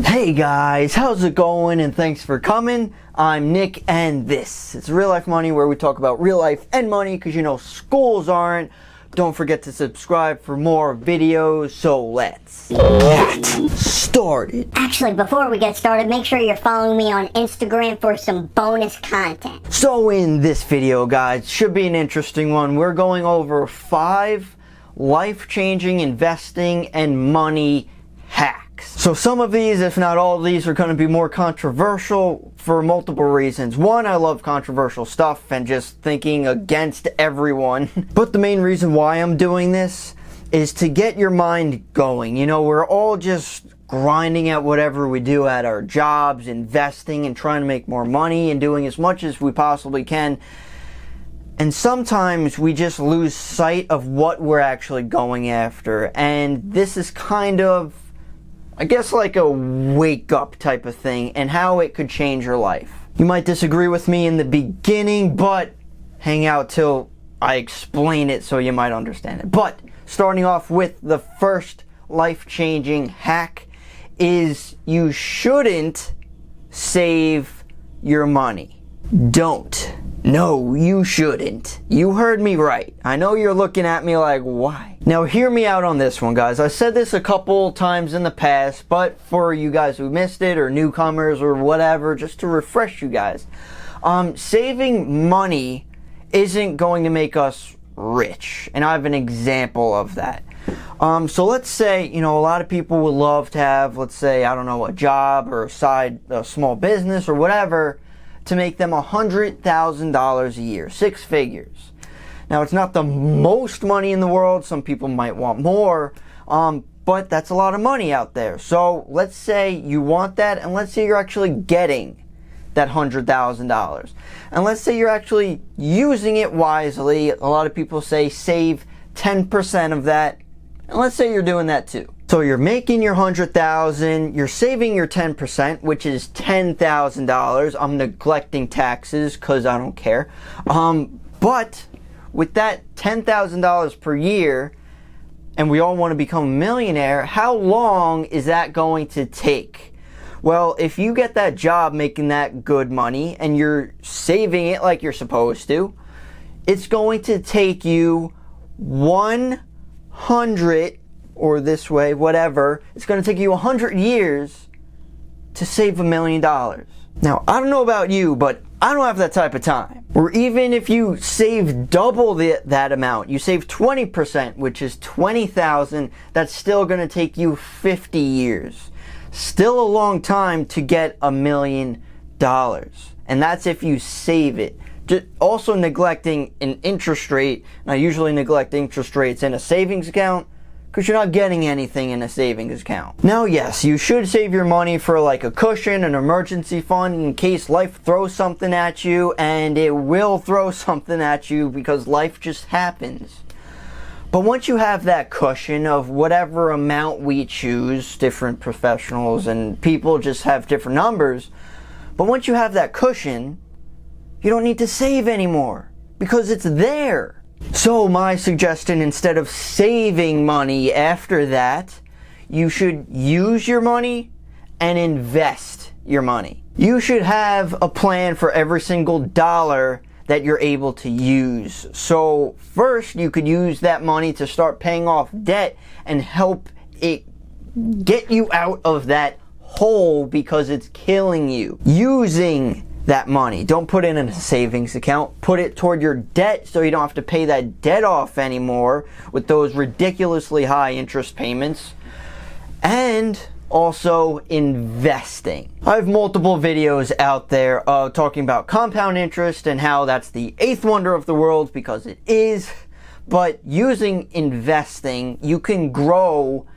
Hey guys, how's it going? And thanks for coming. I'm Nick and this is Real Life Money, where we talk about real life and money because you know schools aren't. Don't forget to subscribe for more videos. So let's get started. Actually, before we get started, make sure you're following me on Instagram for some bonus content. So in this video, guys, should be an interesting one. We're going over 5 life-changing investing and money hacks. So some of these, if not all of these, are going to be more controversial for multiple reasons. One, I love controversial stuff and just thinking against everyone. But the main reason why I'm doing this is to get your mind going. You know, we're all just grinding at whatever we do at our jobs, investing and trying to make more money and doing as much as we possibly can. And sometimes we just lose sight of what we're actually going after. And this is kind of, I guess, like a wake up type of thing and how it could change your life. You might disagree with me in the beginning, but hang out till I explain it so you might understand it. But starting off with the first life-changing hack is you shouldn't save your money. Don't. No, you shouldn't. You heard me right. I know you're looking at me like, why? Now, hear me out on this one, guys. I said this a couple times in the past, but for you guys who missed it, or newcomers, or whatever, just to refresh you guys, saving money isn't going to make us rich. And I have an example of that. So let's say, you know, a lot of people would love to have, let's say, I don't know, a job or a small business or whatever, to make them $100,000 a year, 6 figures. Now, it's not the most money in the world. Some people might want more, but that's a lot of money out there. So let's say you want that, and let's say you're actually getting that $100,000. And let's say you're actually using it wisely. A lot of people say save 10% of that, and let's say you're doing that too. So you're making your $100,000, you're saving your 10%, which is $10,000. I'm neglecting taxes because I don't care. But with that $10,000 per year, and we all want to become a millionaire, how long is that going to take? Well, if you get that job making that good money and you're saving it like you're supposed to, it's going to take you 100, or this way, whatever, it's going to take you 100 years to save $1 million. Now, I don't know about you, but I don't have that type of time. Or even if you save double that amount, you save 20%, which is $20,000, that's still going to take you 50 years. Still a long time to get $1 million. And that's if you save it. Also neglecting an interest rate. And I usually neglect interest rates in a savings account, because you're not getting anything in a savings account. Now, yes, you should save your money for like a cushion, an emergency fund in case life throws something at you, and it will throw something at you because life just happens. But once you have that cushion of whatever amount we choose, different professionals and people just have different numbers, but once you have that cushion, you don't need to save anymore because it's there. So my suggestion, instead of saving money after that, you should use your money and invest your money. You should have a plan for every single dollar that you're able to use. So first, you could use that money to start paying off debt and help it get you out of that hole because it's killing you. Using that money. Don't put it in a savings account. Put it toward your debt so you don't have to pay that debt off anymore with those ridiculously high interest payments. And also investing. I have multiple videos out there talking about compound interest and how that's the 8th wonder of the world, because it is. But using investing, you can grow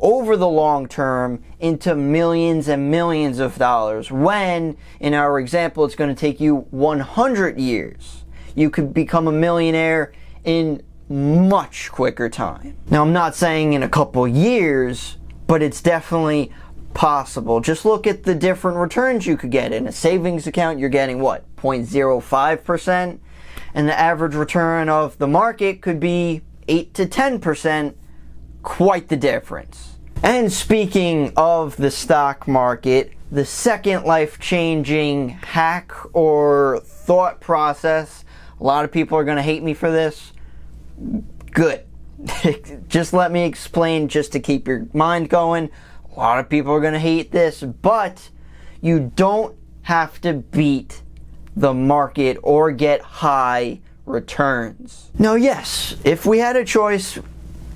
over the long term into millions and millions of dollars, when in our example it's going to take you 100 years. You could become a millionaire in much quicker time. Now, I'm not saying in a couple years, but it's definitely possible. Just look at the different returns you could get. In a savings account, you're getting what, 0.05%, and the average return of the market could be 8 to 10%. Quite the difference. And speaking of the stock market, the second life-changing hack or thought process, a lot of people are going to hate me for this. Good. Just let me explain just to keep your mind going. A lot of people are going to hate this, but you don't have to beat the market or get high returns. Now, yes, if we had a choice,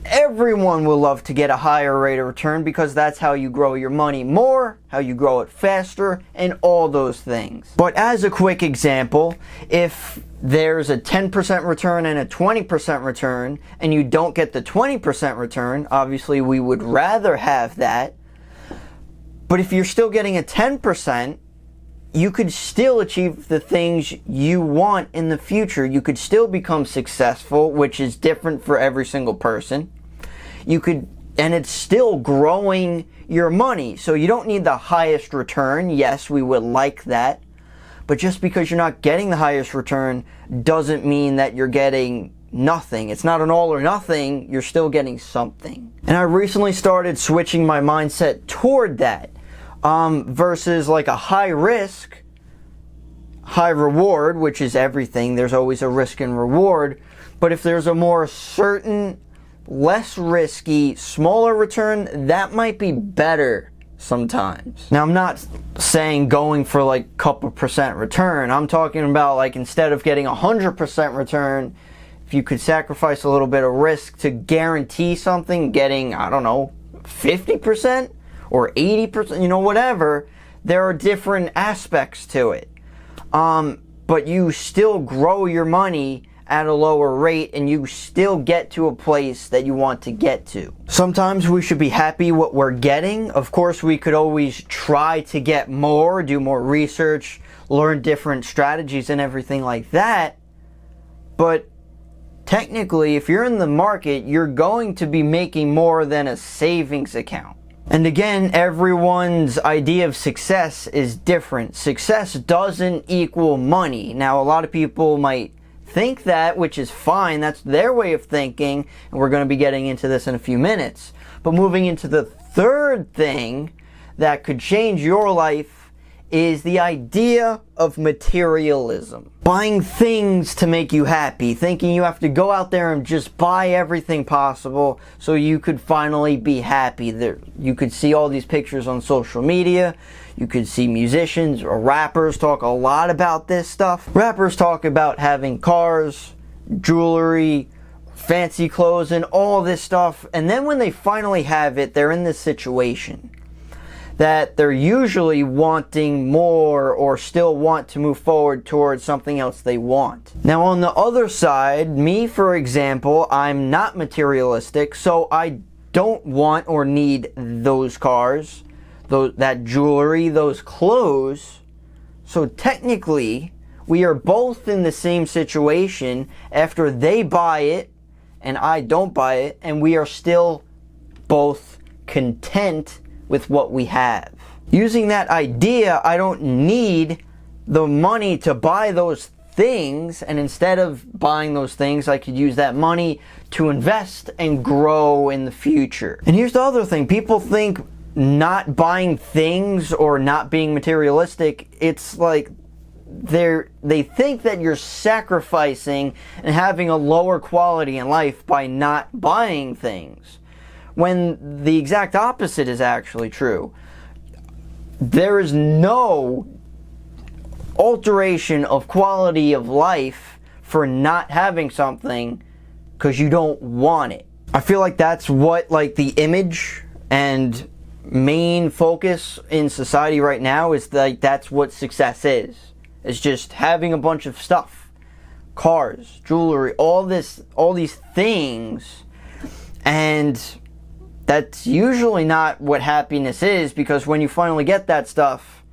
everyone will love to get a higher rate of return because that's how you grow your money more, how you grow it faster, and all those things. But as a quick example, if there's a 10% return and a 20% return, and you don't get the 20% return, obviously we would rather have that. But if you're still getting a 10%, you could still achieve the things you want in the future. You could still become successful, which is different for every single person. And it's still growing your money. So you don't need the highest return. Yes, we would like that. But just because you're not getting the highest return doesn't mean that you're getting nothing. It's not an all or nothing. You're still getting something. And I recently started switching my mindset toward that. Versus like a high risk, high reward, which is everything. There's always a risk and reward. But if there's a more certain, less risky, smaller return, that might be better sometimes. Now, I'm not saying going for like couple percent return. I'm talking about like instead of getting 100% return, if you could sacrifice a little bit of risk to guarantee something, getting, I don't know, 50%? Or 80%, you know, whatever, there are different aspects to it. But you still grow your money at a lower rate and you still get to a place that you want to get to. Sometimes we should be happy what we're getting. Of course, we could always try to get more, do more research, learn different strategies and everything like that. But technically, if you're in the market, you're going to be making more than a savings account. And again, everyone's idea of success is different. Success doesn't equal money. Now, a lot of people might think that, which is fine. That's their way of thinking, and we're going to be getting into this in a few minutes. But moving into the third thing that could change your life is the idea of materialism. Buying things to make you happy, thinking you have to go out there and just buy everything possible so you could finally be happy. You could see all these pictures on social media. You could see musicians or rappers talk a lot about this stuff. Rappers talk about having cars, jewelry, fancy clothes, and all this stuff. And then when they finally have it, they're in this situation that they're usually wanting more or still want to move forward towards something else they want. Now, on the other side, me, for example, I'm not materialistic, so I don't want or need those cars, that jewelry, those clothes. So technically, we are both in the same situation after they buy it and I don't buy it, and we are still both content with what we have. Using that idea, I don't need the money to buy those things, and instead of buying those things, I could use that money to invest and grow in the future. And here's the other thing. People think not buying things or not being materialistic, it's like they think that you're sacrificing and having a lower quality in life by not buying things, when the exact opposite is actually true. There is no alteration of quality of life for not having something because you don't want it. I feel like that's what the image and main focus in society right now is, that's what success is. It's just having a bunch of stuff, cars, jewelry, all these things, and that's usually not what happiness is, because when you finally get that stuff,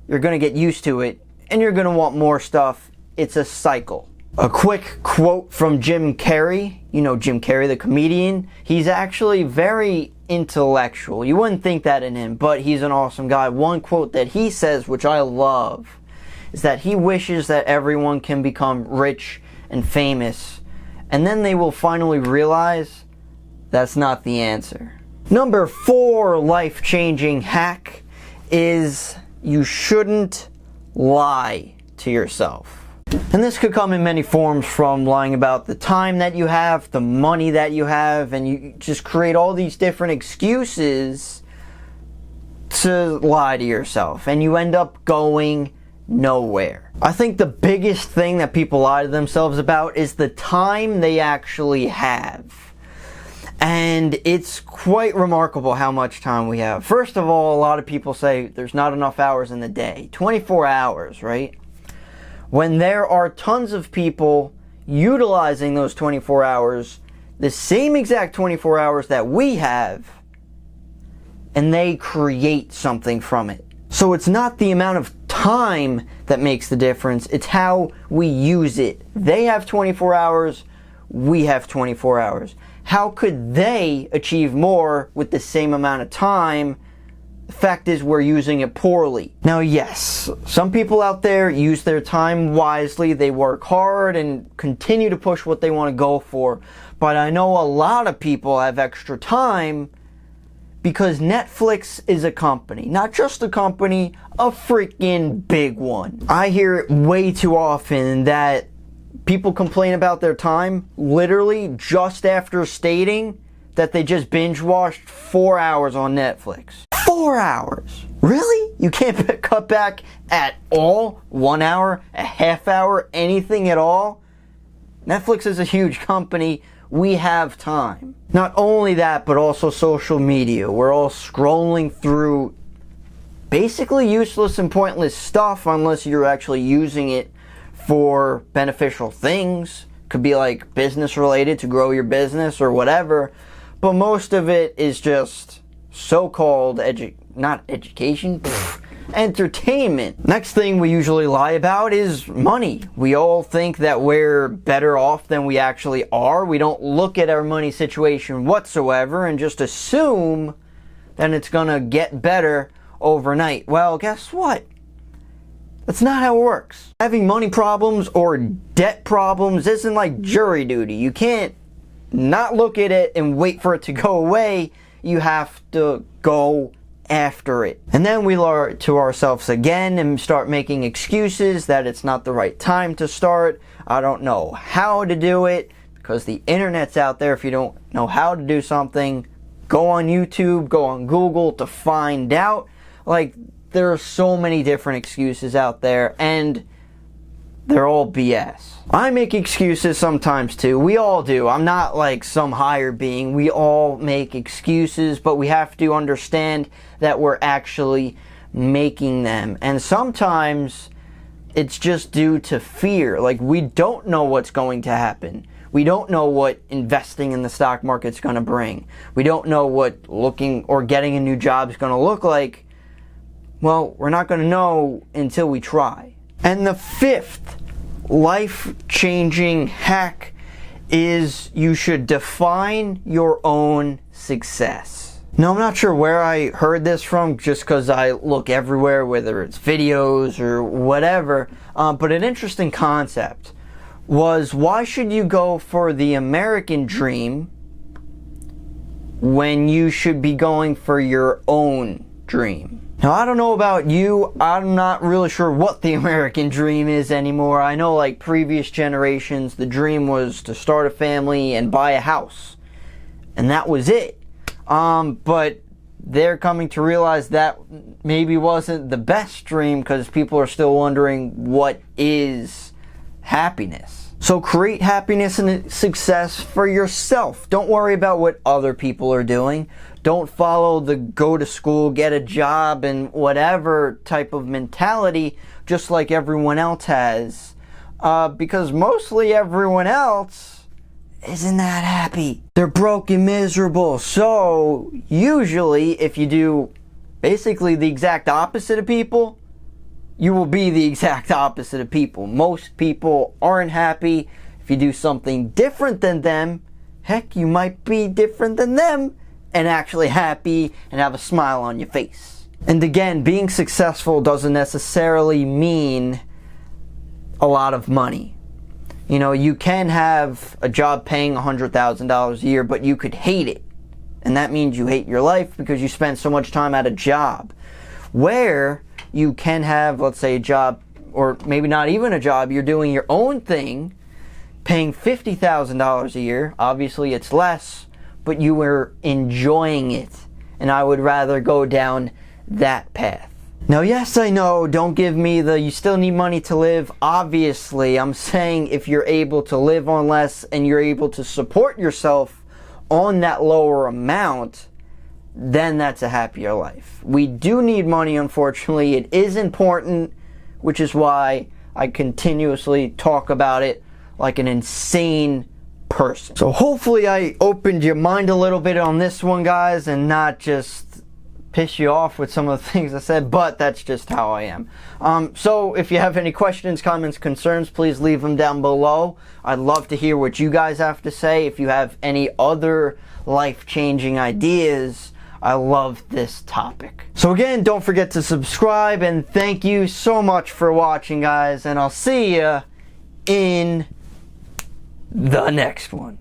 you're going to get used to it and you're going to want more stuff. It's a cycle. A quick quote from Jim Carrey. You know Jim Carrey, the comedian. He's actually very intellectual. You wouldn't think that in him, but he's an awesome guy. One quote that he says, which I love, is that he wishes that everyone can become rich and famous, and then they will finally realize that's not the answer. Number 4 life-changing hack is you shouldn't lie to yourself. And this could come in many forms, from lying about the time that you have, the money that you have, and you just create all these different excuses to lie to yourself, and you end up going nowhere. I think the biggest thing that people lie to themselves about is the time they actually have. And it's quite remarkable how much time we have. First of all, a lot of people say there's not enough hours in the day. 24 hours, right? When there are tons of people utilizing those 24 hours, the same exact 24 hours that we have, and they create something from it. So it's not the amount of time that makes the difference, it's how we use it. They have 24 hours, we have 24 hours. How could they achieve more with the same amount of time? The fact is, we're using it poorly. Now, yes, some people out there use their time wisely. They work hard and continue to push what they want to go for. But I know a lot of people have extra time because Netflix is a company. Not just a company, a freaking big one. I hear it way too often that people complain about their time literally just after stating that they just binge watched 4 hours on Netflix. 4 hours? Really? You can't cut back at all? 1 hour? A half hour? Anything at all? Netflix is a huge company. We have time. Not only that, but also social media. We're all scrolling through basically useless and pointless stuff unless you're actually using it for beneficial things. Could be like business related, to grow your business or whatever. But most of it is just so-called entertainment. Next thing we usually lie about is money. We all think that we're better off than we actually are. We don't look at our money situation whatsoever and just assume that it's gonna get better overnight. Well, guess what? That's not how it works. Having money problems or debt problems isn't like jury duty. You can't not look at it and wait for it to go away. You have to go after it. And then we lie to ourselves again and start making excuses that it's not the right time to start. I don't know how to do it, because the internet's out there. If you don't know how to do something, go on YouTube, go on Google to find out. Like, there are so many different excuses out there, and they're all BS. I make excuses sometimes too. We all do. I'm not like some higher being. We all make excuses, but we have to understand that we're actually making them. And sometimes it's just due to fear. Like, we don't know what's going to happen. We don't know what investing in the stock market's going to bring. We don't know what looking or getting a new job is going to look like. Well, we're not going to know until we try. And the 5th life-changing hack is you should define your own success. Now, I'm not sure where I heard this from, just because I look everywhere, whether it's videos or whatever, but an interesting concept was, why should you go for the American dream when you should be going for your own dream? Now, I don't know about you, I'm not really sure what the American dream is anymore. I know, like previous generations, the dream was to start a family and buy a house. And that was it. But they're coming to realize that maybe wasn't the best dream, because people are still wondering, what is happiness? So create happiness and success for yourself. Don't worry about what other people are doing. Don't follow the go to school, get a job, and whatever type of mentality, just like everyone else has. Because mostly everyone else isn't that happy. They're broke and miserable. So usually if you do basically the exact opposite of people, you will be the exact opposite of people. Most people aren't happy. If you do something different than them, heck, you might be different than them and actually happy and have a smile on your face. And again, being successful doesn't necessarily mean a lot of money. You know, you can have a job paying $100,000 a year, but you could hate it. And that means you hate your life because you spend so much time at a job. Where you can have, let's say, a job, or maybe not even a job, you're doing your own thing, paying $50,000 a year. Obviously it's less, but you were enjoying it. And I would rather go down that path. Now, yes, I know, don't give me the you still need money to live. Obviously, I'm saying if you're able to live on less and you're able to support yourself on that lower amount, then that's a happier life. We do need money, unfortunately. It is important, which is why I continuously talk about it like an insane person. So hopefully I opened your mind a little bit on this one, guys, and not just piss you off with some of the things I said, but that's just how I am. So if you have any questions, comments, concerns, please leave them down below. I'd love to hear what you guys have to say. If you have any other life-changing ideas, I love this topic. So again, don't forget to subscribe, and thank you so much for watching, guys, and I'll see you in the next one.